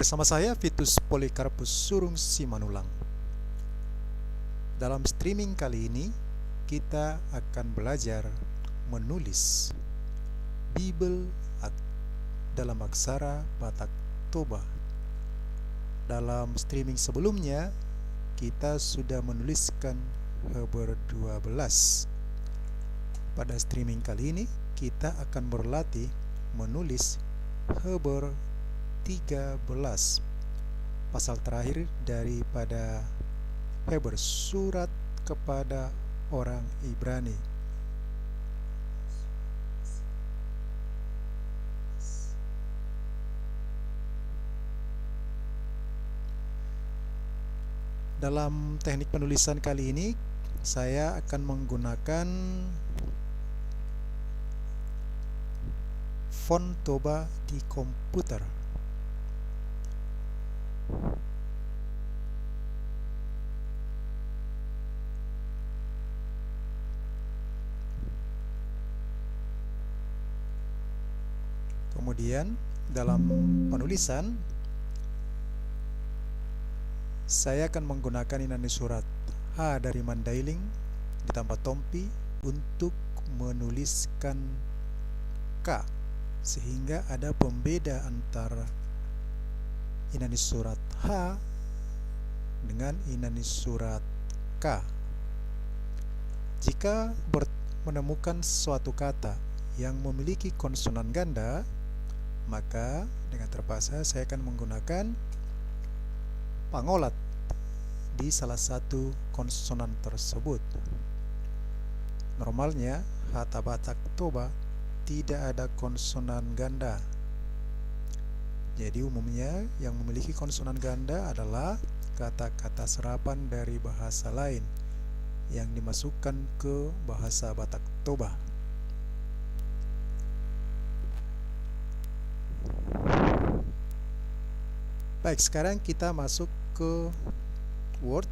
Bersama saya Vitus Polikarpus Surung Simanulang. Dalam streaming kali ini kita akan belajar menulis Bible dalam aksara Batak Toba. Dalam streaming sebelumnya kita sudah menuliskan Heber 12. Pada streaming kali ini kita akan berlatih menulis Heber 13, pasal terakhir daripada Heber, surat kepada orang Ibrani. Dalam teknik penulisan kali ini saya akan menggunakan font Toba di komputer. Kemudian dalam penulisan saya akan menggunakan inani surat H dari Mandailing ditambah tompi untuk menuliskan K, sehingga ada pembeda antara inani surat H dengan inani surat K. Jika menemukan suatu kata yang memiliki konsonan ganda, maka dengan terpaksa saya akan menggunakan pangolat di salah satu konsonan tersebut. Normalnya kata Batak Toba tidak ada konsonan ganda. Jadi umumnya yang memiliki konsonan ganda adalah kata-kata serapan dari bahasa lain yang dimasukkan ke bahasa Batak Toba. Baik, sekarang kita masuk ke Word.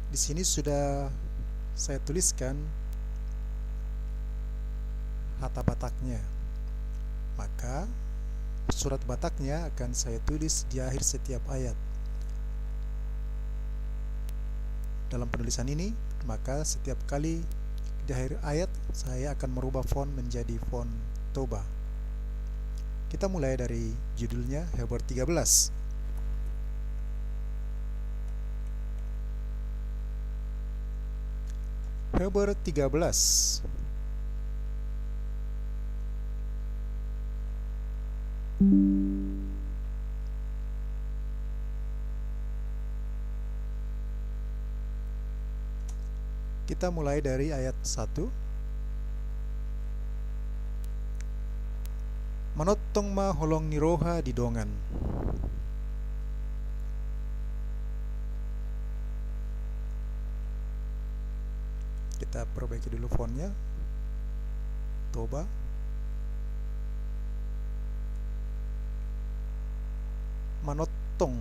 Di sini sudah saya tuliskan kata Bataknya. Maka surat Bataknya akan saya tulis di akhir setiap ayat. Dalam penulisan ini, maka setiap kali di akhir ayat saya akan merubah font menjadi font Toba. Kita mulai dari judulnya Heber 13. Heber 13. Kita mulai dari ayat 1. Manotong ma holong niroha di dongan. Kita perbaiki dulu fontnya. Toba. Manotong.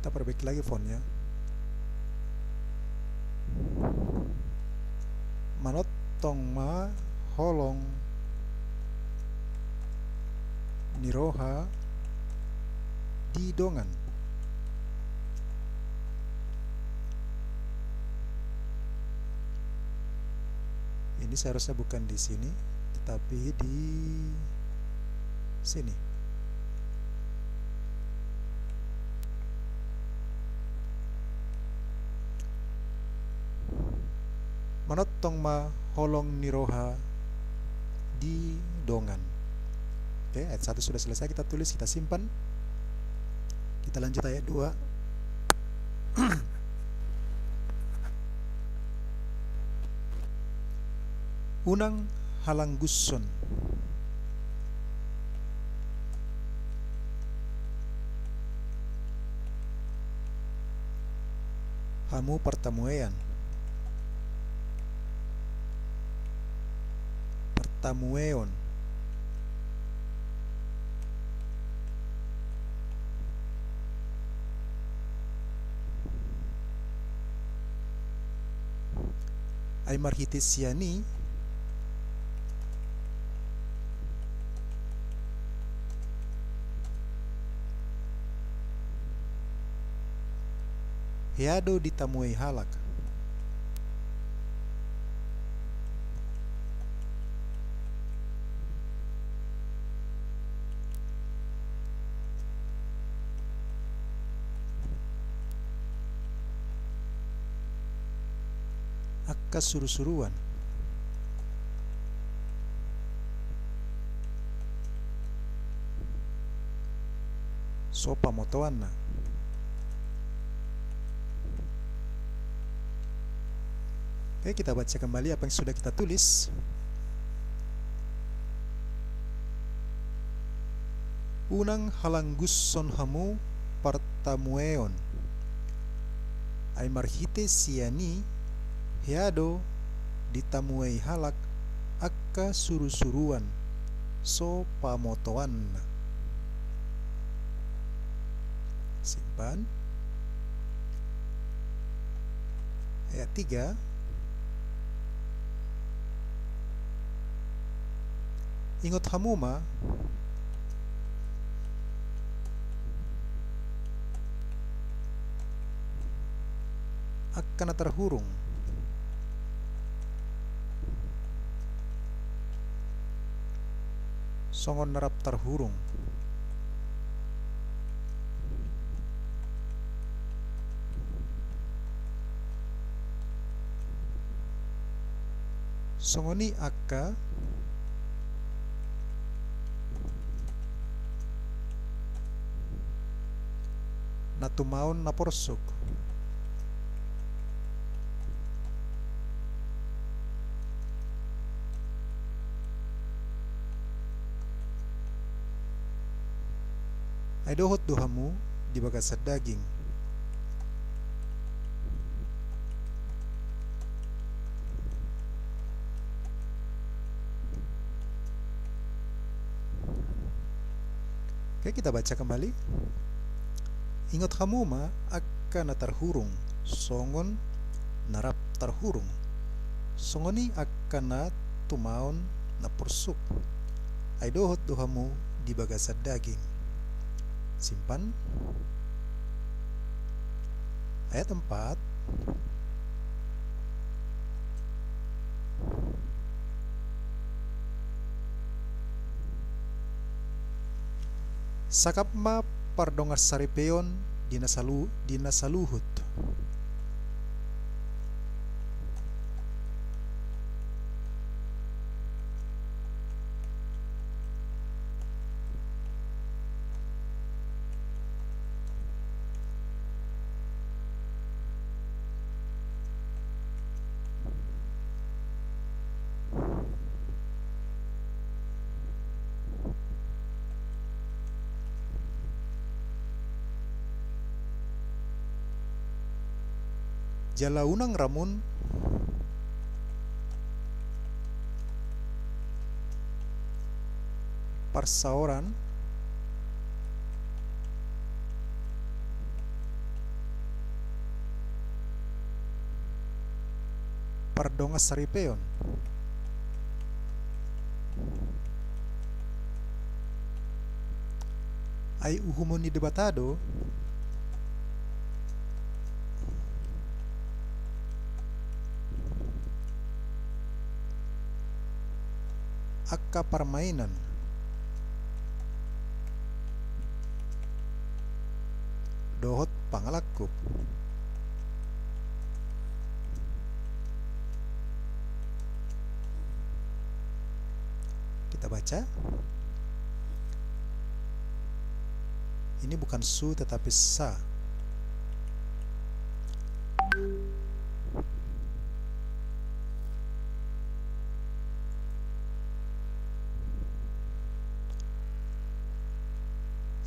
Kita perbaiki lagi fontnya. Manotong ma holong niroha di dongan. Ini seharusnya bukan di sini, tetapi di sini. Manotong ma holong niroha di dongan. Oke, ayat 1 sudah selesai, kita tulis, kita simpan. Kita lanjut ayat 2. Unang halangguson. hamu pertamuean. Pertamueon. Ay marhitisiani heado ditamuai halak. Akka suru-suruan. Sopa motoanna. Oke, kita baca kembali apa yang sudah kita tulis. Unang halangguson hamu pertamueon. Ay marhite siani heado ditamuai halak akka suru-suruan so pamotoan. Simpan. Ayat 3. Ingot hamuma akan terhurung. Songon nerap terhurung. Songoni akka natumaon na porsok. Ay dohot duhamu di bagasad daging. Oke, kita baca kembali. Ingat hamuma akan terhurung. Songon narap terhurung. Songoni akan tumaon na pursuk. Ay dohot duhamu di bagasad daging. Simpan. Ayat 4. Sakapma pardongas saripeon dinasaluhut. Jalaunang ramun parsaoran pardongas saripeon. Ay uhumon ni debatado akka permainan. Dohot pangalakup. Kita baca. Ini bukan su tetapi sa.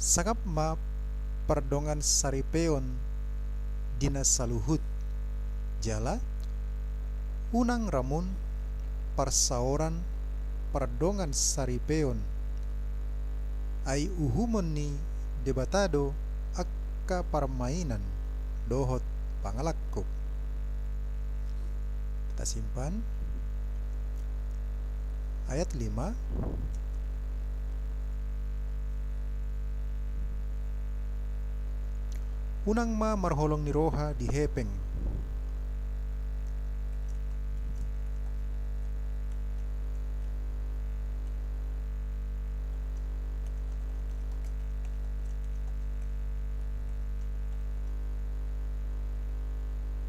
Sakap ma pardongan saripeon dinasaluhut. jala unang ramun parsaoran pardongan saripeon ay uhumon ni debatado akka permainan dohot pangalakko. Kita simpan. Ayat 5. Unang ma marholong ni roha di hepeng.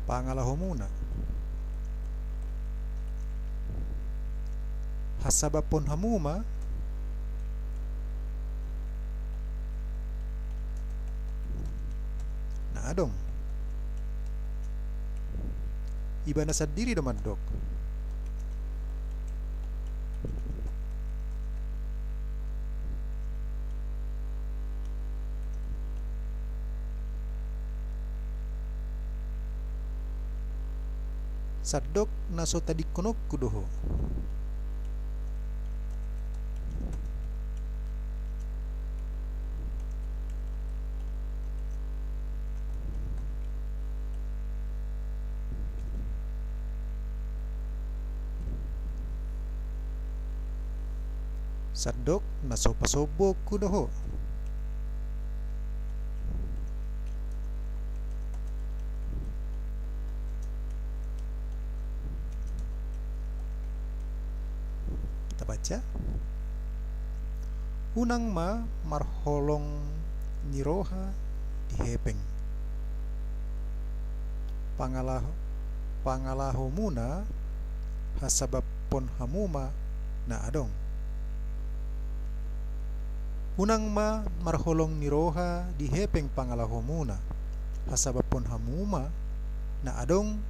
Pangalaho muna. Hasabapon hamuma na adong. Iba na sa diri dumadok. Sadok na so tadikonok kudoho. Sadok na so pasobok kudoho. Kita baca. Unang ma marholong niroha di hepeng. Pangalaho muna hasabapon hamuma na adong. Unang ma marholong niroha di hepeng pangalaho muna hasabapon hamuma na adong.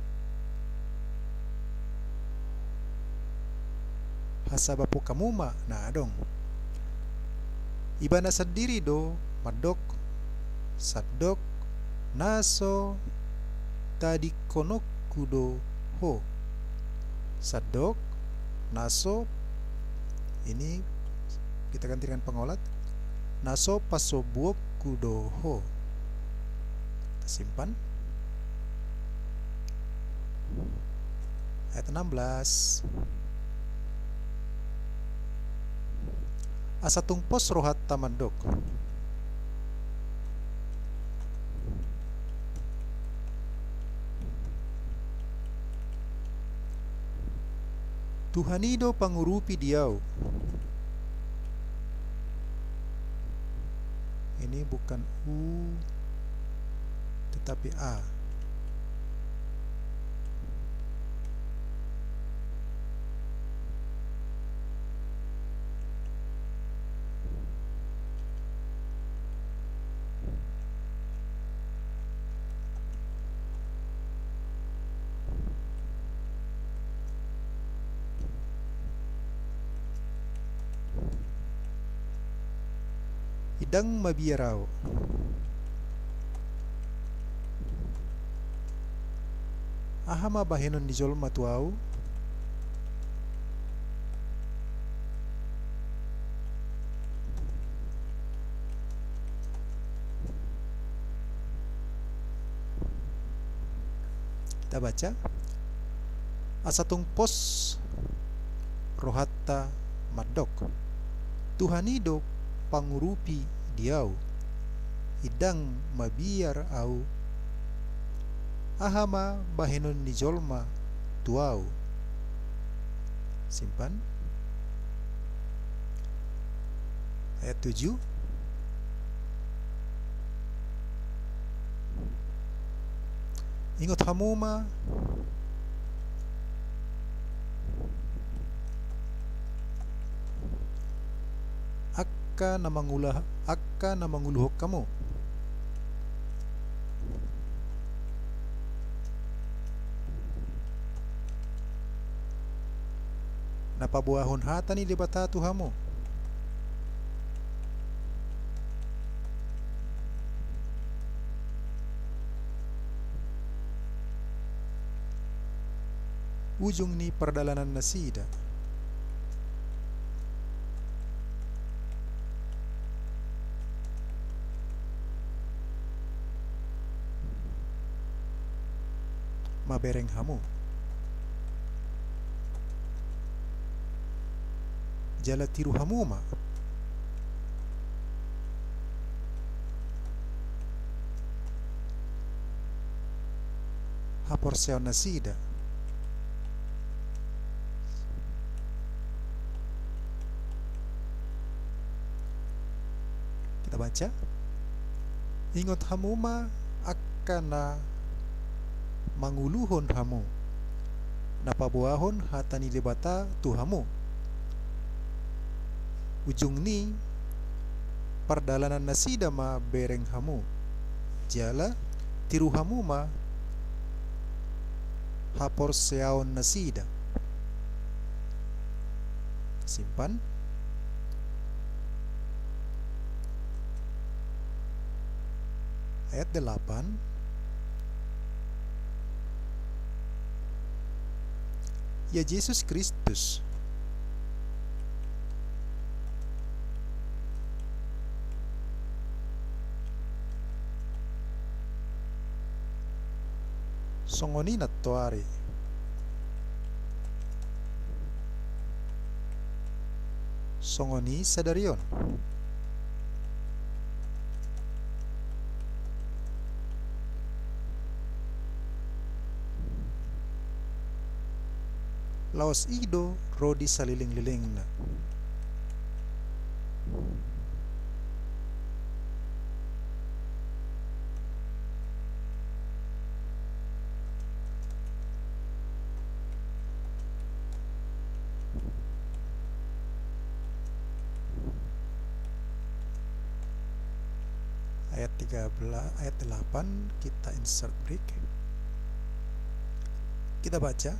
Hasabapo kamuma na adong. Iba na sa diri do madok sadok naso tadikonok kudo ho. Sadok naso, ini kita ganti dengan pengolat, naso pasobuok kudo ho. Kita simpan. Ayat 16. Asatung pos rohat tamandok. Tuhanido pangurupi diau. Ini bukan U tetapi A. Idang mabiyaraw. Ahama bahenon ni Jol matuaw. Kita baca. Asatung pos rohatta madok. Tuhanido pangurupi diau. Idang mabiyar au. Ahama bahenon ni jolma tuau. Simpan. Ayat 7. Ingot hamuma akka na manguluhok kamu. Napabuahon hata ni libata tuhamo. ujung ni perdalanan nasida. Mabereng hamu. Jala tiru hamu ma. Haporseo nasida. Kita baca. Ingot hamu ma akan na manguluhon hamu. Napabuahon hatani debata tu hamu. Ujung ni perdalanan nasida ma bereng hamu. Jala tiru hamu ma haporseaon nasida. Simpan. Ayat 8. Ya Yesus Kristus, songoni nattuari songoni sadarion laos ido rodi saliling-lilingna. Ayat 13, ayat 8 kita insert break. Kita baca.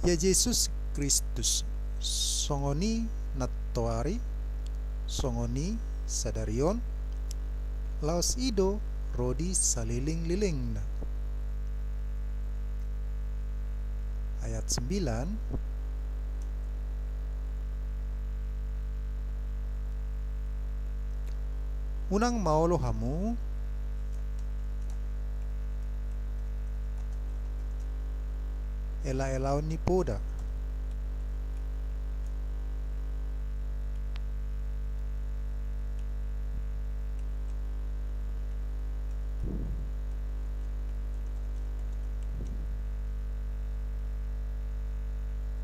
Ya Yesus Kristus, songoni nattoari, songoni sadarion, laos ido rodi saliling-lilingna. Ayat 9. Unang maolo hamu ela-elaon ni poda.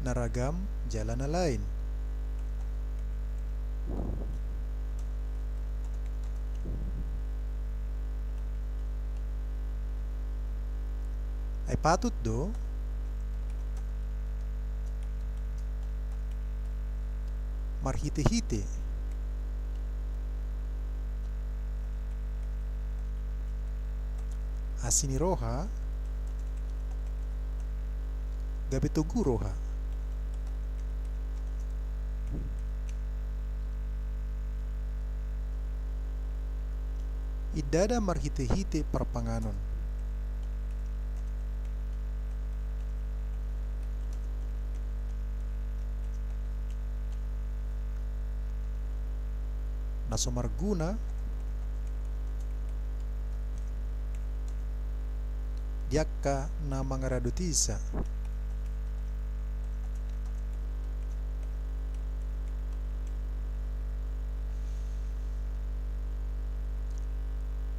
Naragam jalan na lain. Ay patut do marhite-hite asiniroha gabetoguroha. Idada marhite-hite perpanganon. Nasomarguna diakka na mangaradutisa.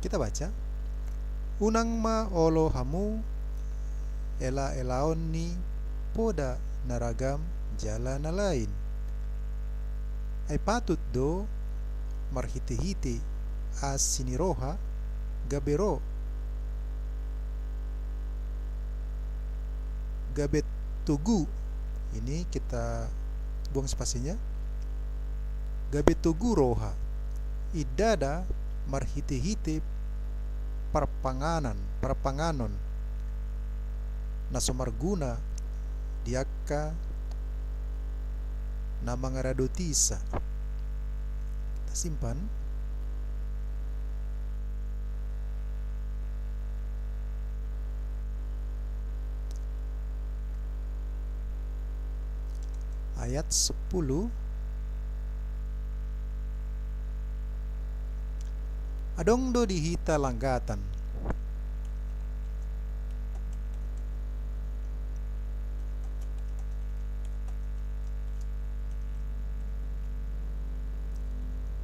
Kita baca. Unang ma olo hamu ela-elaon ni poda naragam jala na lain. Ay patut do marhite-hite as siniroha gabero gabet tugu. Ini kita buang spasinya. Gabet tugu roha idada marhite-hite perpanganon nasomarguna diakka na mangaradotisa. Simpan. ayat 10. Adong do dihita langgatan.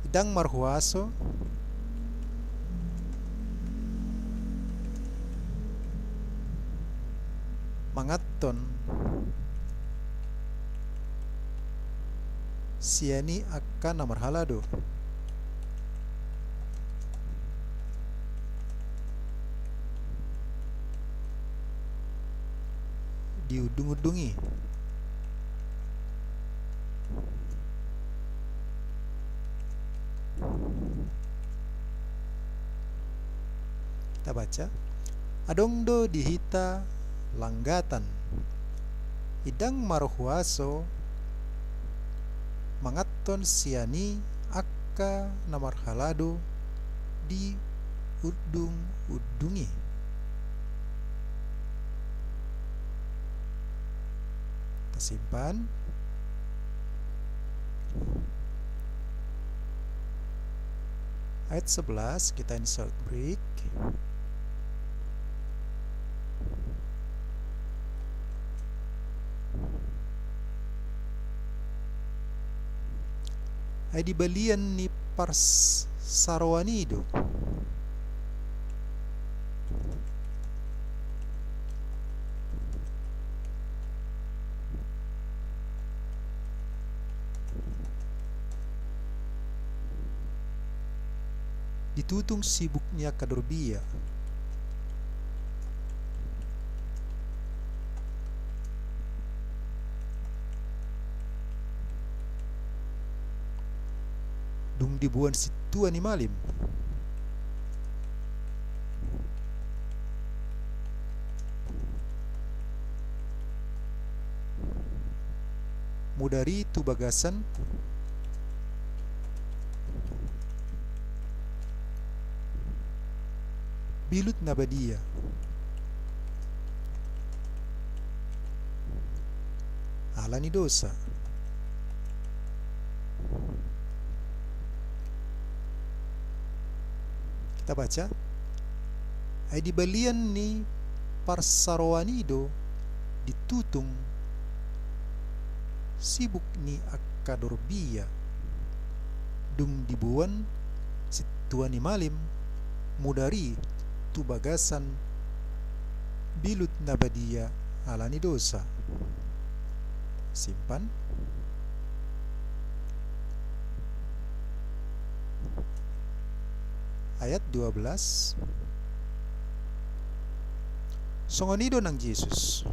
Idang marhuaso mangaton siani akan namarhalado. Diudung-udungi. Kita baca. Adong do dihita langgatan. Idang marhuaso mangaton siani akka namarhalado di udung-udungi. Kita simpan. Ayat 11 kita insert break. Ay di balian ni parsarwanido. Ditutong sibuknya kadorbia. Dung dibuan situa ni malim. Mudari tu bagasan bilut nabadia. Alani dosa. Kita baca. Ay di balian ni parsarwanido ditutung sibuk ni akadorbia. Dung dibuan situa ni malim mudari tu bagasan bilut nabadia alani dosa. Simpan. Ayat 12. Songonido ng Jesus.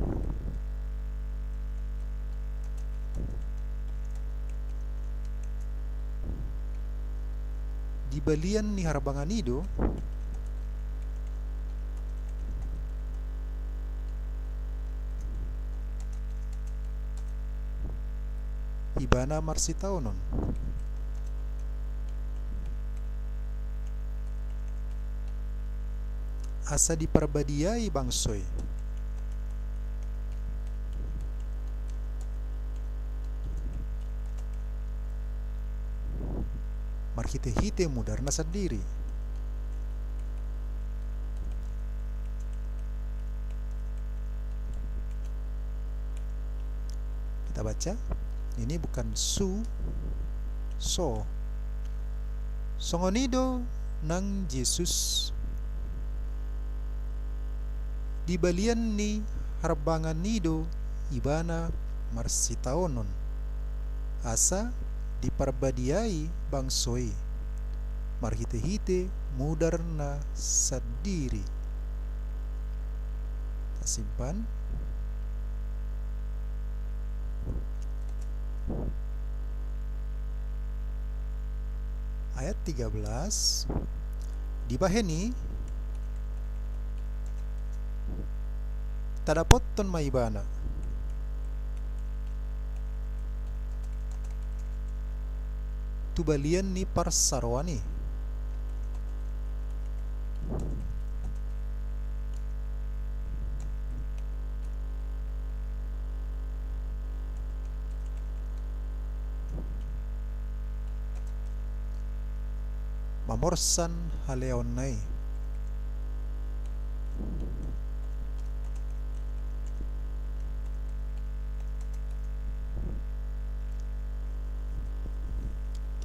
Di balian ni Harbanganido ibana marsitaonon. Asa diperbadiai bangsoy. Marhite-hite mudarna sendiri. Kita baca. Ini bukan so. Songonido ng Jesus di balian ni Harbanganido ibana marsitaonon. Asa diperbadiai bangsoy. Marhite-hite mudarna sadiri. Simpan. Ayat 13. Dibaheni tadapot ton maibana. Tubalian ni parsarwani. mamorsan haleonnai.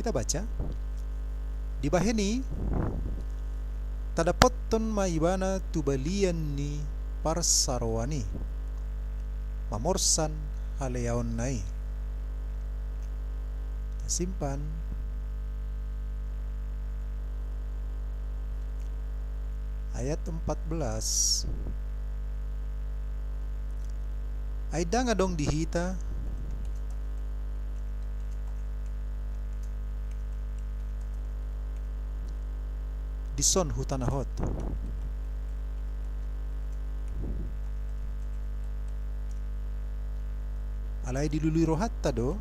Kita baca di baheni tadapotton maibana tubalian ni parsarwani mamorsan haleonnai. Simpan. Ayat 14. Aida nga dong dihita dison hutanahot. Alay dilului rohat tado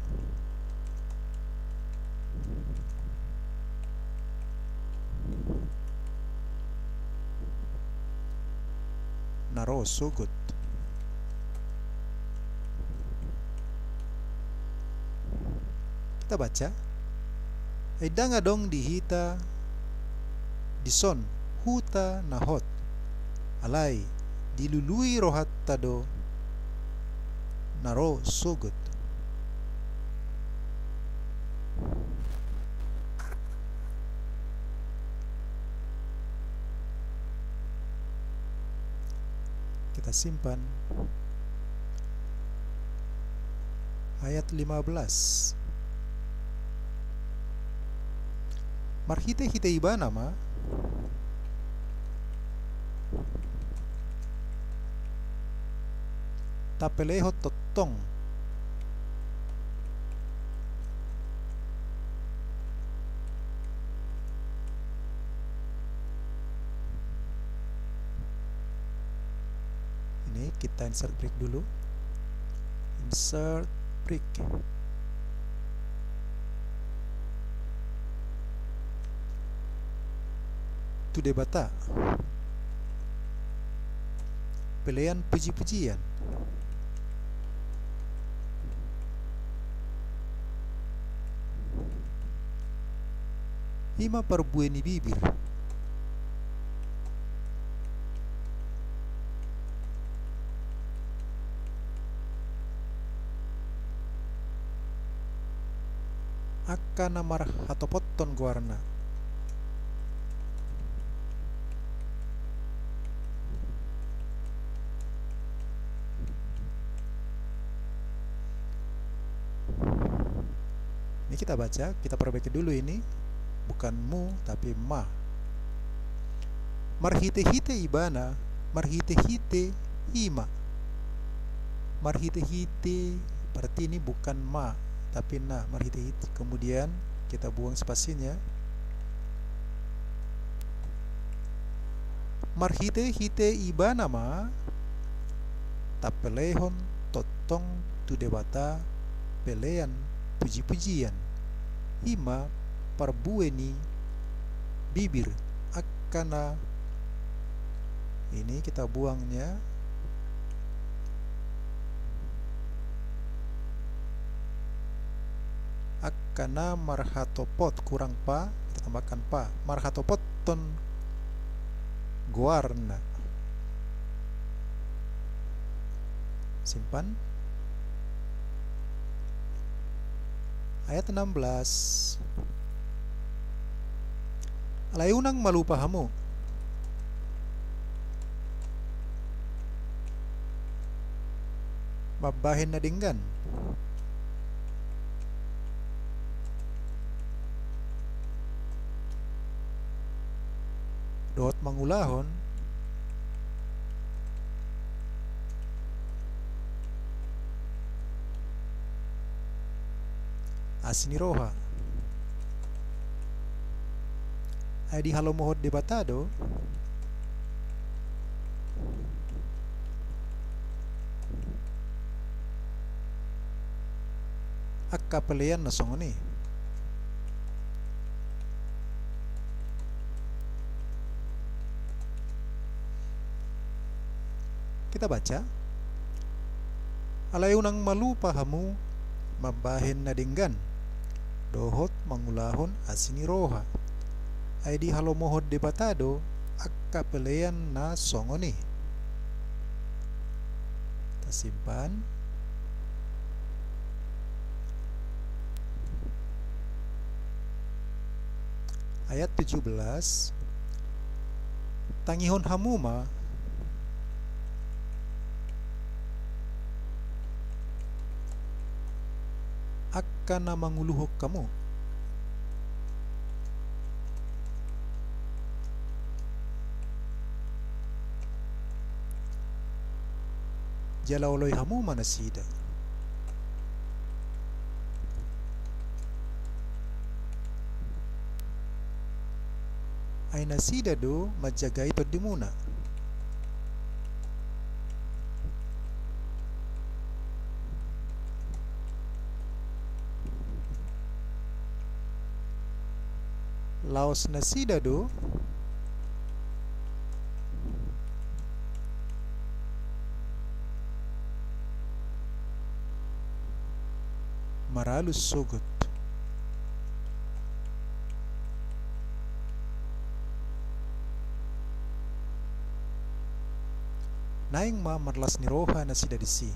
naro sugut. Kita baca. Aida nga dong dihita dison huta nahot. Alay dilului rohat tado naro sugut. Kita simpan. Ayat 15. Marhite hite iba nama tapelehot totong ini kita insert break dulu. Insert break. Tu debata pelayan puji-pujian. Hima perbueni bibir. Akana marah atau potton guarna. Ini kita baca, kita perbaiki dulu ini. Bukan mu, tapi ma. Marhite-hite ibana, marhite-hite ima. Marhite-hite, berarti ini bukan ma, tapi na. Marhite-hite. Kemudian kita buang spasinya. Marhite-hite ibana ma, tapelehon totong tu debata pelean puji-pujian. Ima perbueni bibir akana. Ini kita buangnya. Akana marhatopot, kurang pa, kita tambahkan pa. Marhatopot ton guarna. Simpan. Ayat 16. Alayunang malupahamu mabahin na dinggan. Doot mangulahon asniroha. Ay di halomohod debatado akka pelayan na songoni. Kita baca. Alayunang malupahamu mabahin na dinggan. Dohot mangulahon asiniroha. Ay di halo mohod debatado akka pelean na songoni. Kita simpan. Ayat 17. Tangihon hamuma akan na manguluhok kamu. Jalauloy hamuma na sida. Ay nasida do majaga ito di muna. Laos nasida do maralus sugot. Naing ma marlas ni roha na sida disi.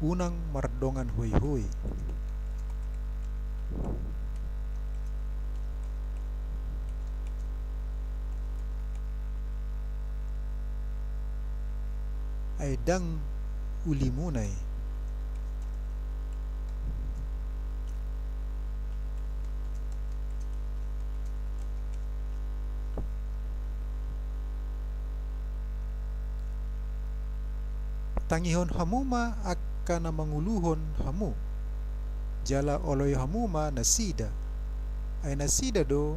Unang mardongan huy-huy. Ay dang ulimunay. Tangihon hamuma akan na manguluhon hamu. Jala oloy hamuma nasida. Ay nasida do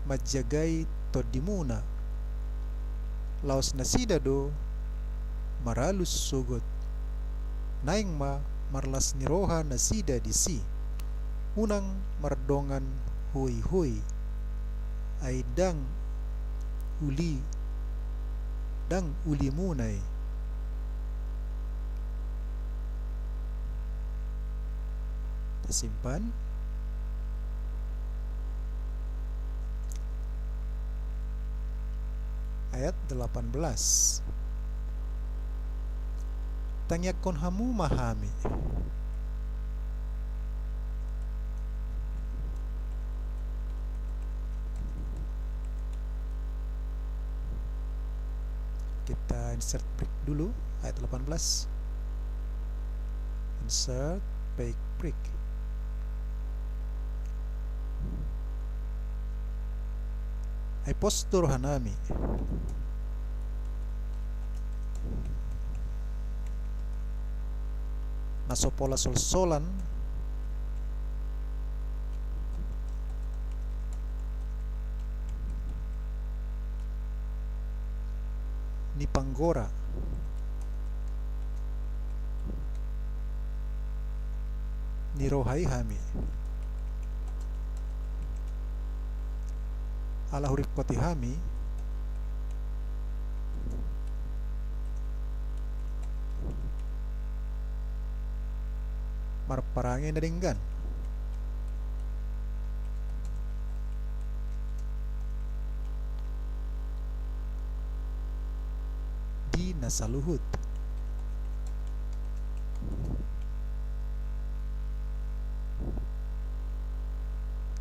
majagay todimuna. Laos nasida do maralus sugot. Naing ma marlas niroha nasida disi. Unang mardongan huy-huy. Ay dang ulimunay. Simpan. Ayat 18. Tangyakon hamu mahami. Kita insert break dulu ayat 18. Insert break. Ay postur hanami. Nasopola sol-solan ni panggora ni rohai hami. Ala huruf koti hami marparangin na dinggan. Di nasaluhut.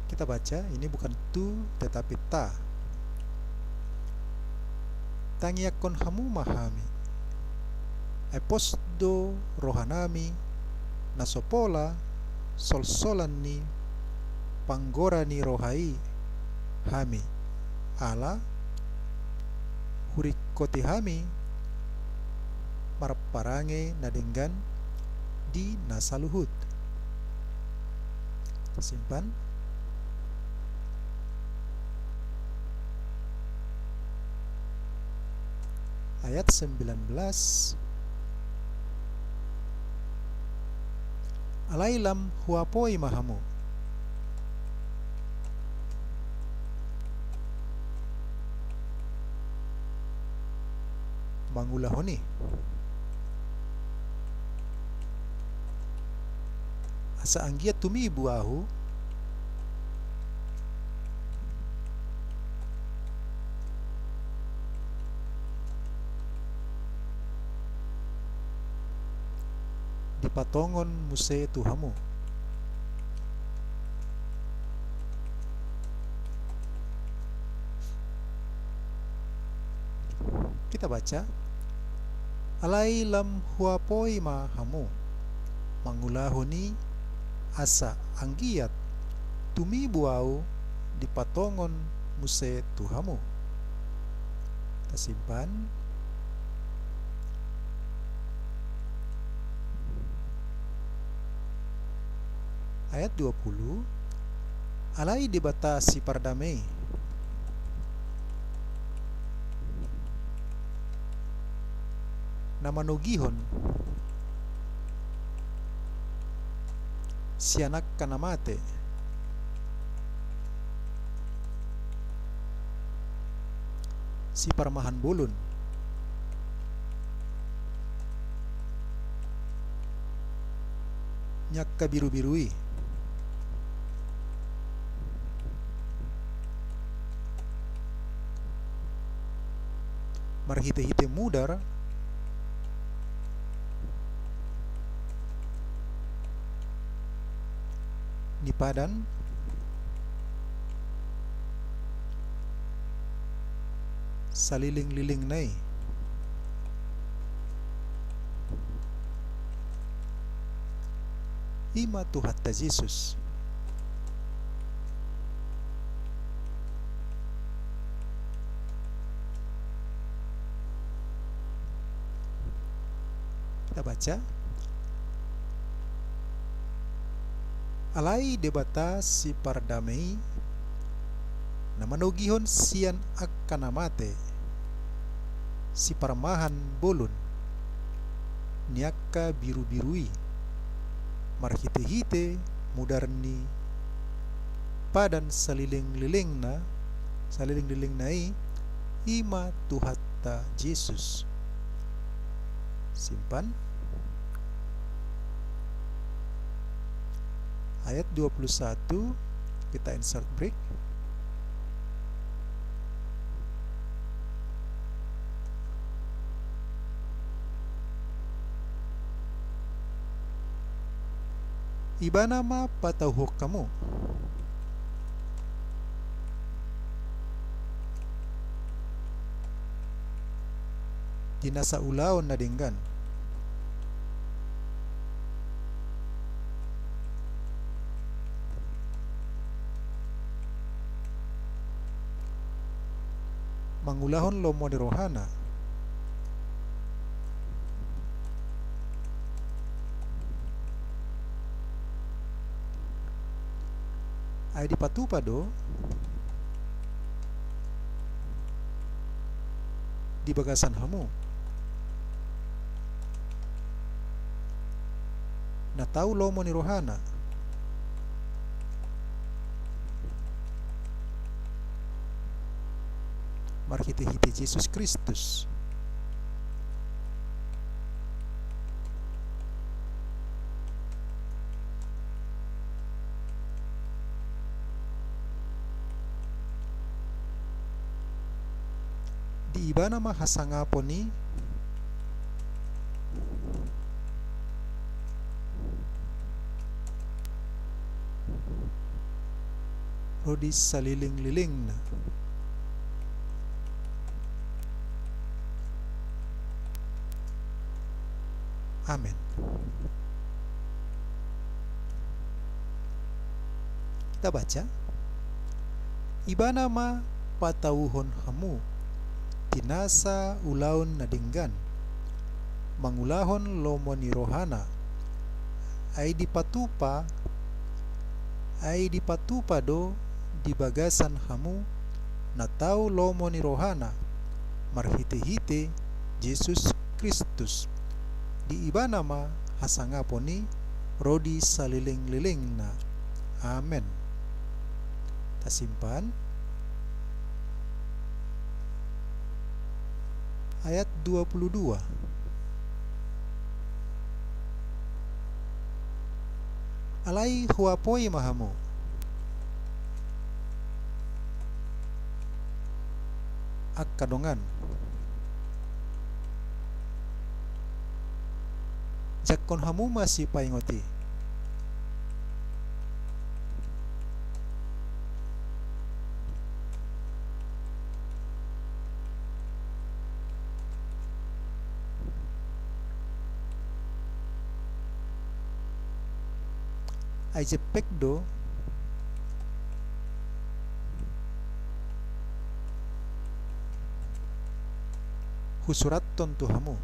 Kita baca, ini bukan tu tetapi ta. Tangyakon hamu mahami. Eposdo rohanami nasopola sol-solan ni panggora ni rohai hami. Ala hurikoti hami marparange nadenggan di nasaluhut. Simpan. Ayat 19. Alailam huapoi mahamu. mangulahoni. Asa anggiat tumi buahu di patongon muse tuhamu. Kita baca, alai lam huapoi ma hamu mangulahoni asa anggiat tumi buau di patongon muse tuhamu. Kita simpan. Ayat 20, alai dibatasi pardamai nama nogihon si anak kanamate si parmahan bulun nyak kabiru-birui marhite-hite mudar ni padan saliling-liling nai ima tuhatta Jesus. Kita baca, alai debata si pardamai namanogihon sian akanamate si parmahan bolon niaka biru-birui marhite-hite mudarni padan saliling-liling nai ima tuhatta Jesus. Simpan. Ayat 21 kita insert break. Iba nama patauhuk kamu dinasa ulaon na dinggan mangulahon lomo di rohana ay di patupado di bagasan hamu na tahu lomo ni rohana marhite-hite Jesus Kristus di iba nama hasangapo ni rodi saliling-liling na amen. Kita baca, iba nama patauhon hamu tinasa ulaun na dinggan mangulahon lomo ni rohana ay di patupa do di bagasan hamu na tau lomo ni rohana marhite-hite Jesus Kristus di iba nama hasangapo ni rodi saliling-liling na amen. Tasimpan. Ayat 22. Alai huapoi mahamu. Akkadongan. Jakkon hamu masih paingoti. Aijepekdo husuratton tuhamu.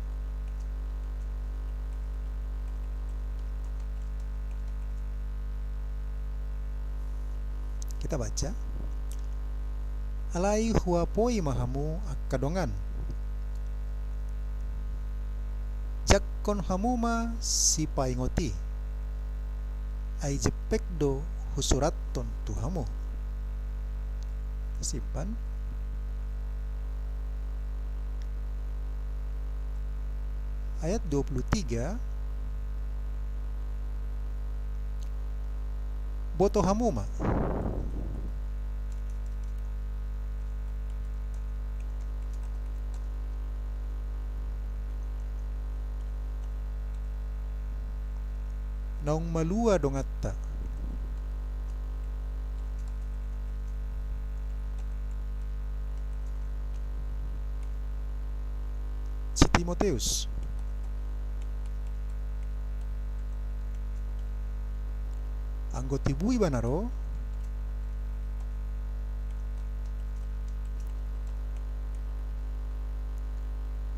Kita baca. Alai huapoi mahamu akkadongan. Jakkon hamuma si paingoti. Aijepekdo husuratton tuhamu. Simpan. Ayat 23. Boto hamuma. Naung malua dongatta. Si Timoteus. Anggotibui banaro.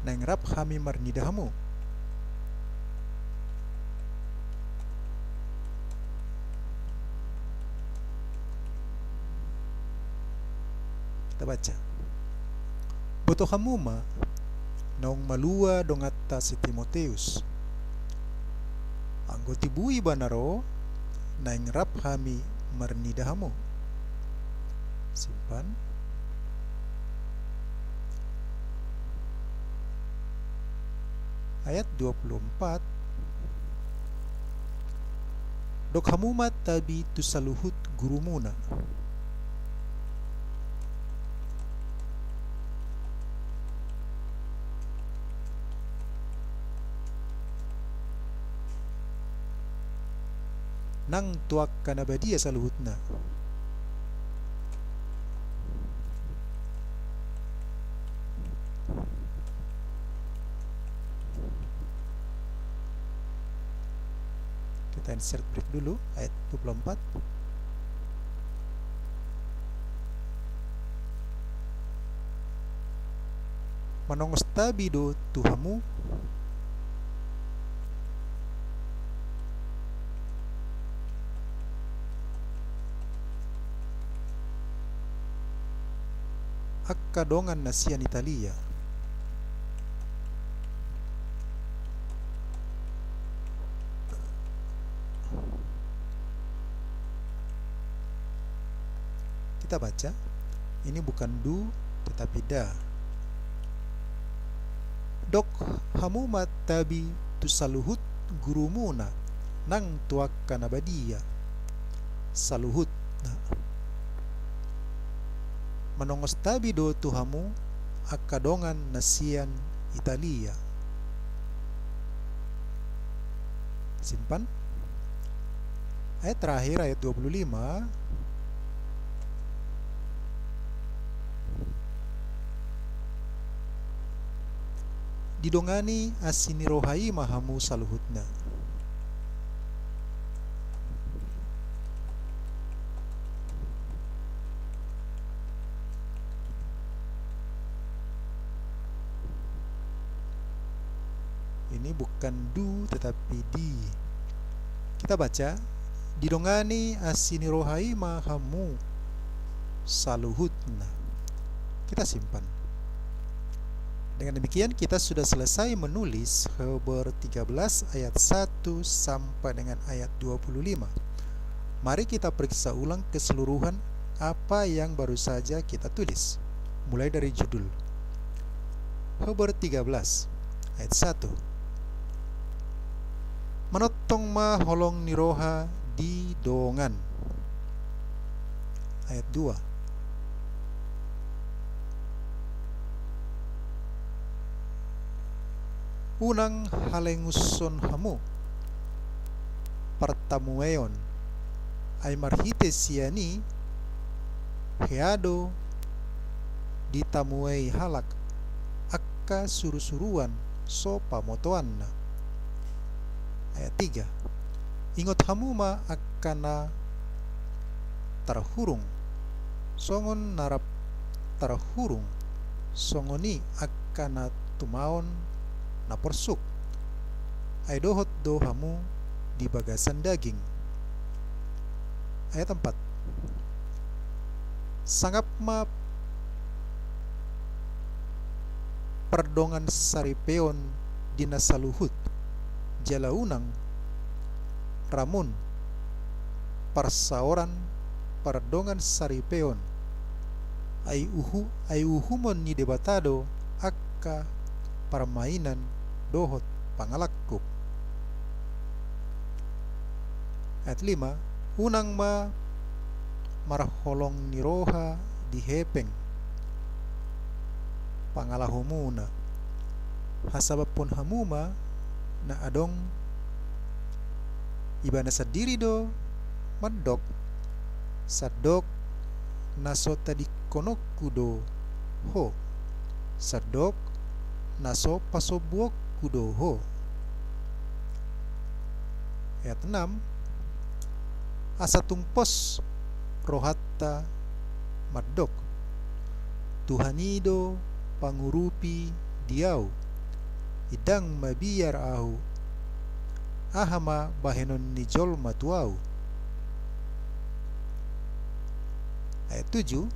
Nengrap hami marnidahamu. Kita baca. Boto hamuma naung malua dongatta si Timoteus. Anggotibui banaro naing rap hami marnidahamu. Simpan. Ayat 24. Dok hamuma tabi tusaluhut gurumuna. Nang tuak kanabadia saluhutna. Kita insert break dulu ayat 24. Manongostabido tuhamu akkadongan nasian Italia. Kita baca. Ini bukan du tetapi da. Dok hamumat tabi tusaluhut gurumuna nang tuak kanabadia. Saluhut. Manongostabido tuhamu akkadongan nasian Italia. Simpan. Ayat terakhir ayat 25. Didongani asinirohai mahamu saluhutna. Ini bukan du tetapi di. Kita baca. Didongani asinirohai mahamu saluhutna. Kita simpan. Dengan demikian kita sudah selesai menulis Hebrew 13 ayat 1 sampai dengan ayat 25. Mari kita periksa ulang keseluruhan apa yang baru saja kita tulis. Mulai dari judul. Hobor 13 ayat 1. Manotong ma holong niroha di dongan. Ayat 2. Unang halenguson hamu pertamueon ay marhite siani heado ditamuei halak akka surusuruan so pamotoan na. Ayat 3. Ingot hamuma akkana tarhurung songon narap tarhurung songoni akkana tumaon na porsuk ay dohot do hamu di bagasan daging. Ayat 4. Sangap ma perdongan saripeon dinasaluhut jalaunang ramun parsaoran perdongan saripeon ay uhumon ni debatado akka permainan dohot pangalakkup. Ayat 5. Unang ma marholong niroha di hepeng pangalahumuna hasabab pun hamuma na adong ibana sadiri do madok sadok naso tadi konokku do ho sadok naso pasobuok kudo ho. Ayat 6. Asa tungpos rohatta madok tuhanido pangurupi diau idang mabiyar ahu ahama bahenon nijol matuau. Ayat 7.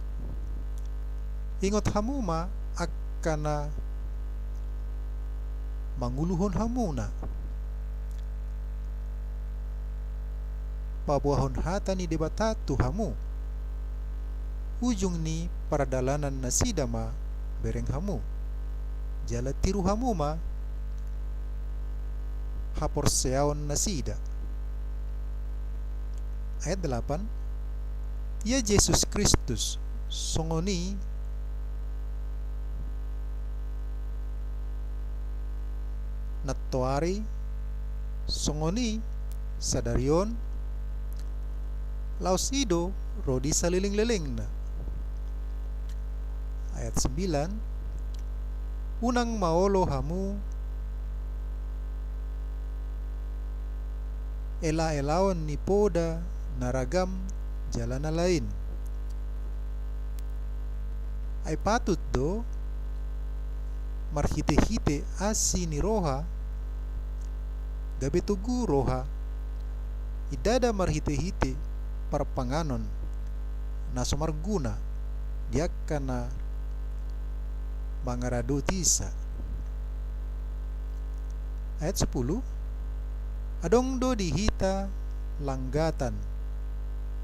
Ingot hamuma akkana manguluhon hamuna pabuahon hata ni debatatu hamu ujung ni paradalanan na sidama bereng hamu jala tiru hamuma haporseaon na sida. Ayat 8. Ya Jesus Kristus songoni nattoari songoni sadarion laos ido rodi saliling-liling na. Ayat 9. Unang maolo hamu ela-elaon ni poda naragam jalan na lain ay patut do marhite-hite asi ni roha gabetugu roha idada marhite-hite parpanganon na sumarguna diak kana mangarado tisa. Ayat 10. Adong do dihita langgatan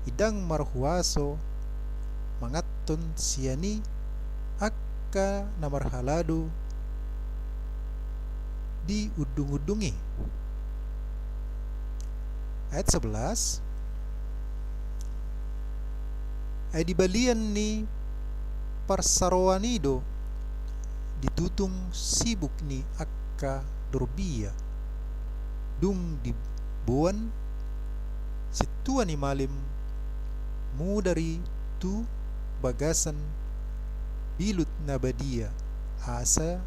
idang marhuaso mangaton siani akka namarhalado di udung-udungi. Ayat 11. Ay dibalian ni parsarowanido ditutung sibuk ni akka dorbiya dung di buwan situan ni malim mu dari tu bagasan bilut na badia asa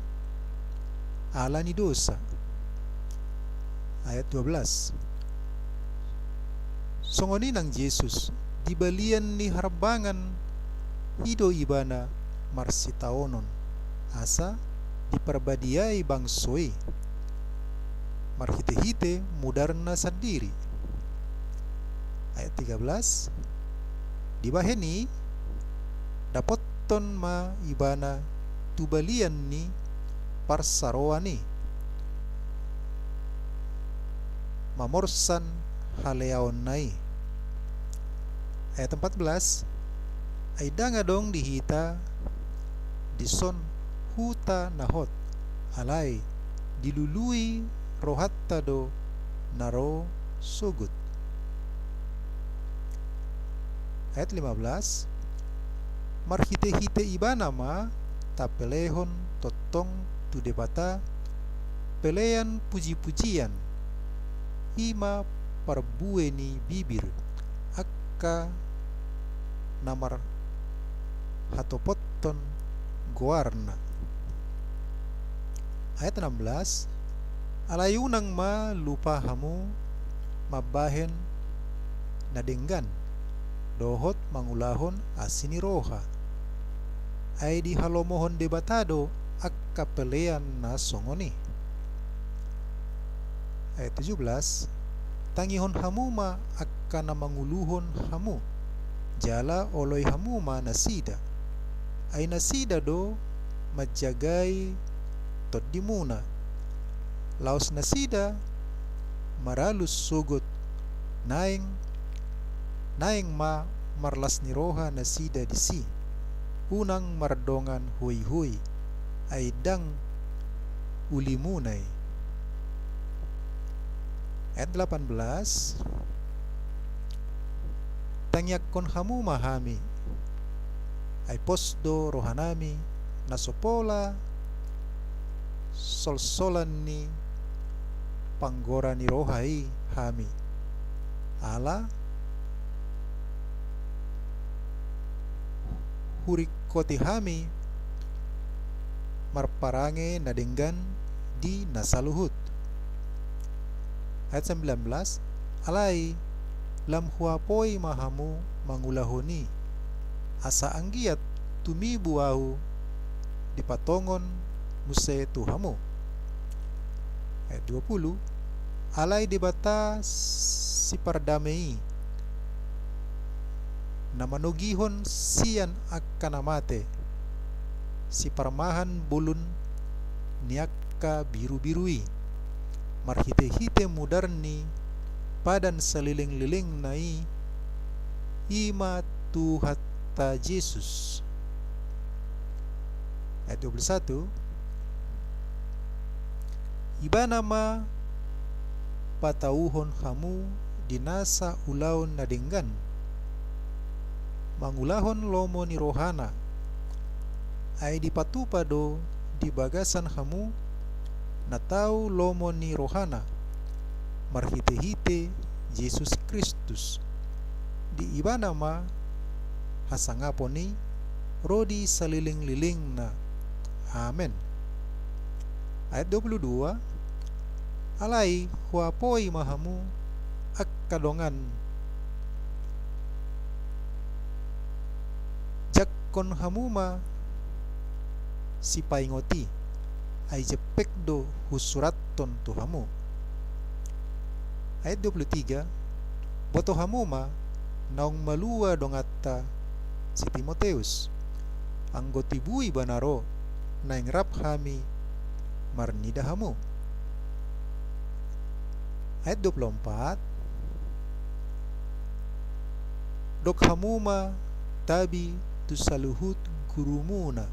ala ni dosa. Ayat 12. Songoni ng Jesus dibalian ni harbangan hido ibana marsitaonon asa diperbadiai bangsoe marhite-hite mudarna sendiri. Ayat 13. Dibaheni dapoton ma ibana tubalian ni parsaroani mamorsan haleaon nai. Ayat 14. Ay danga dong dihita dison huta nahot alai dilului rohatta do naro sugut. Ayat 15, marhite-hite ibana ma tapelehon totong tu debata pelean puji-pujian ima parbueni bibir akka namar hatopotton goarna. Ayat 16, alayunang ma lupa hamu mabahen nadenggan dohot mangulahon asini roha ay di halomohon debatado akka pelean na songoni. Ayat 17, tangihon hamu ma akka na manguluhon hamu jala oloy hamu ma nasida ay nasida do majagai todimuna laos nasida maralus sugot naing ma marlas ni roha nasida disi unang mardongan huy ay dang ulimunay. Ayat 18, tangyakon hamu mahami ay posdo rohanami nasopola solsolan ni panggora ni rohai hami ala hurikoti hami marparange nadenggan di nasaluhut. Ayat 19, alai lam huapoi mahamu mangulahoni asa anggiat tumibuahu di patongon muse tuhamu. Ayat 20, alai debata si pardamei na manugihon siyan akkanamate si parmahan bulun niakka biru-birui marhite-hite mudarni padan seliling-liling nai ima tuhatta Yesus. Ayat 21, ibana ma patauhon hamu dinasa ulaon nadenggan mangulahon lomo ni rohana ay dipatupado di bagasan hamu natau lomo ni rohana marhite-hite Yesus Kristus di ibana ma hasangaponi rodi saliling-liling na. Amen. Ayat 22, alai huapoi mahamu akkadongan jakkon hamuma si paingoti ay jepekdo husuraton tuhamu. Ayat 23, boto hamuma naong malua dongata si Timoteus anggotibui banaro naing rap hami marnida hamu. Ayat 24, dok hamuma tabi tusaluhut gurumuna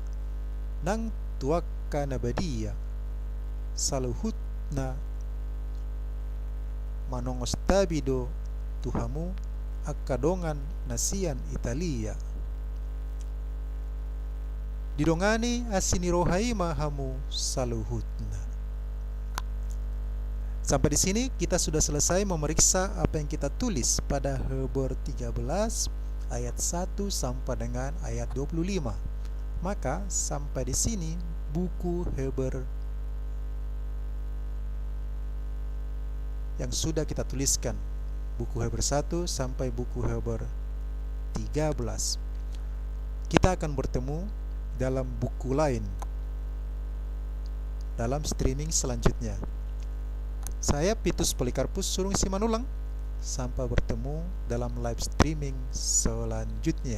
nang tuakka nabadia saluhut na manongos tabi do tuhamu akkadongan nasian Italia didongani asini rohaima hamu saluhutna. Sampai di sini kita sudah selesai memeriksa apa yang kita tulis pada Hebrew 13 ayat 1 sampai dengan ayat 25. Maka sampai di sini buku Hebrew yang sudah kita tuliskan, buku Hebrew 1 sampai buku Hebrew 13. Kita akan bertemu dalam buku lain dalam streaming selanjutnya. Saya Pitus Polikarpus Surung Simanulang. Sampai bertemu dalam live streaming selanjutnya.